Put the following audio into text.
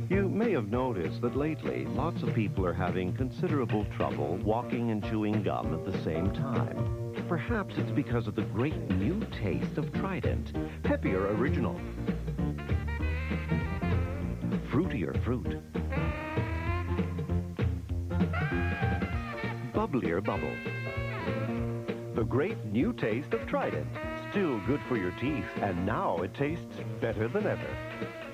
You may have noticed that lately, lots of people are having considerable trouble walking and chewing gum at the same time. Perhaps it's because of the great new taste of Trident. Peppier original. Fruitier fruit. Bubblier bubble. The great new taste of Trident. Still good for your teeth, and now it tastes better than ever.